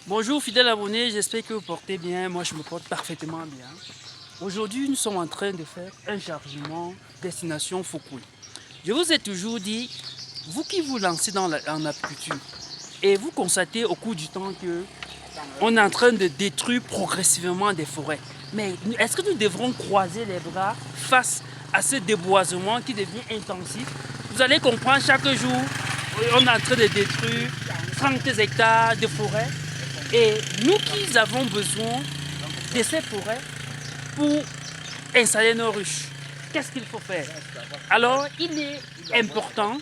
Bonjour fidèles abonnés, j'espère que vous portez bien. Moi je me porte parfaitement bien. Aujourd'hui nous sommes en train de faire un chargement destination Foukoui. Je vous ai toujours dit, vous qui vous lancez en apiculture et vous constatez au cours du temps que on est en train de détruire progressivement des forêts. Mais est-ce que nous devrons croiser les bras face à ce déboisement qui devient intensif? Vous allez comprendre, chaque jour on est en train de détruire 30 hectares de forêt. Et nous qui avons besoin de ces forêts pour installer nos ruches, qu'est-ce qu'il faut faire? Alors, il est important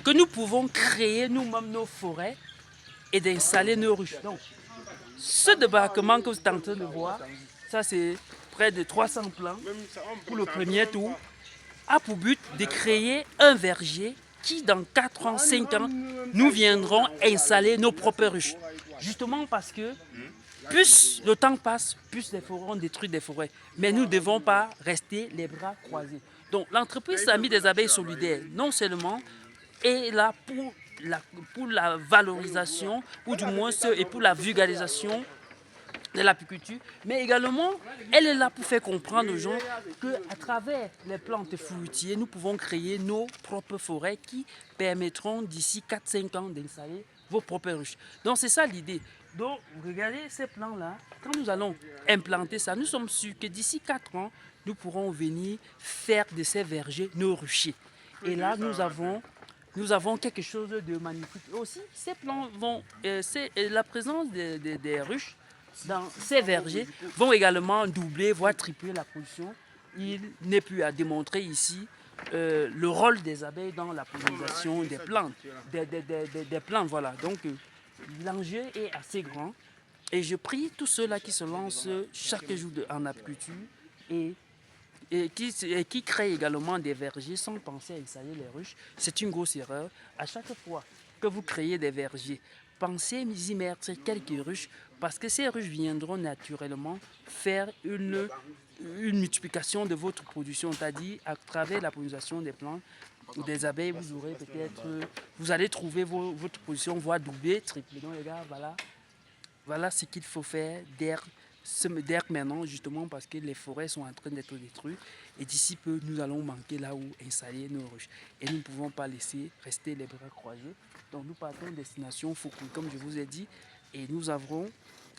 que nous pouvons créer nous-mêmes nos forêts et d'installer nos ruches. Donc, ce débarquement que vous êtes en train de voir, ça c'est près de 300 plants pour le premier tour, a pour but de créer un verger qui, dans 4 ans, 5 ans, nous viendrons installer nos propres ruches. Justement parce que plus le temps passe, plus les forêts ont détruit des forêts. Mais nous ne devons pas rester les bras croisés. Donc l'entreprise Amis des abeilles solidaires, non seulement est là pour la valorisation, ou du moins et pour la vulgarisation de l'apiculture, mais également elle est là pour faire comprendre aux gens qu'à travers les plantes fruitières, nous pouvons créer nos propres forêts qui permettront d'ici 4-5 ans d'installer vos propres ruches. Donc c'est ça l'idée. Donc regardez ces plants-là, quand nous allons implanter ça, nous sommes sûrs que d'ici 4 ans, nous pourrons venir faire de ces vergers nos ruchers. Et là, nous avons quelque chose de magnifique. Et aussi, ces plants vont, la présence des ruches dans ces vergers vont également doubler, voire tripler la production. Il n'est plus à démontrer ici le rôle des abeilles dans la pollinisation des plantes. Des plantes, voilà. Donc, l'enjeu est assez grand. Et je prie tous ceux-là qui se lancent chaque jour en apiculture et qui créent également des vergers sans penser à installer les ruches. C'est une grosse erreur. À chaque fois que vous créez des vergers, pensez à y mettre quelques ruches parce que ces ruches viendront naturellement faire une multiplication de votre production, c'est-à-dire à travers la pollinisation des plantes ou des abeilles, vous aurez peut-être, vous allez trouver votre production voire doubler, tripler. Donc les gars, voilà ce qu'il faut faire dès maintenant, justement parce que les forêts sont en train d'être détruites et d'ici peu nous allons manquer là où installer nos ruches et nous ne pouvons pas laisser rester les bras croisés. Donc nous partons destination Foukoui comme je vous ai dit et nous avons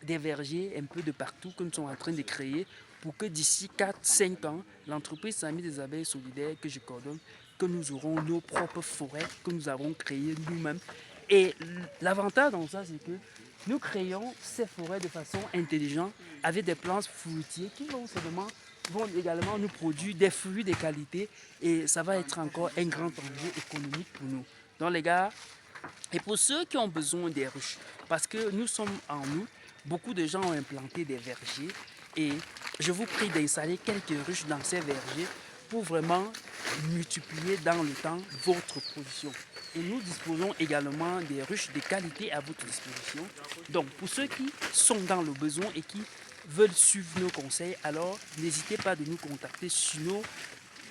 des vergers un peu de partout que nous sommes en train de créer pour que d'ici 4-5 ans, l'entreprise Amis des abeilles solidaires que je coordonne, que nous aurons nos propres forêts que nous avons créées nous-mêmes. Et l'avantage dans ça, c'est que nous créons ces forêts de façon intelligente avec des plantes fruitières qui vont également nous produire des fruits de qualité et ça va être encore un grand enjeu économique pour nous. Donc les gars, et pour ceux qui ont besoin des ruches, parce que nous sommes en août, beaucoup de gens ont implanté des vergers et je vous prie d'installer quelques ruches dans ces vergers pour vraiment multiplier dans le temps votre production. Et nous disposons également des ruches de qualité à votre disposition. Donc pour ceux qui sont dans le besoin et qui veulent suivre nos conseils, alors n'hésitez pas de nous contacter sur nos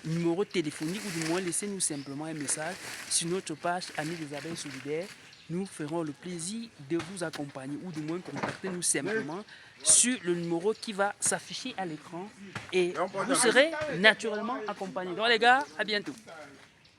numéros téléphoniques ou du moins laissez-nous simplement un message sur notre page Amis des abeilles solidaires. Nous ferons le plaisir de vous accompagner ou du moins contactez-nous simplement sur le numéro qui va s'afficher à l'écran et vous serez naturellement accompagné. Donc les gars, à bientôt.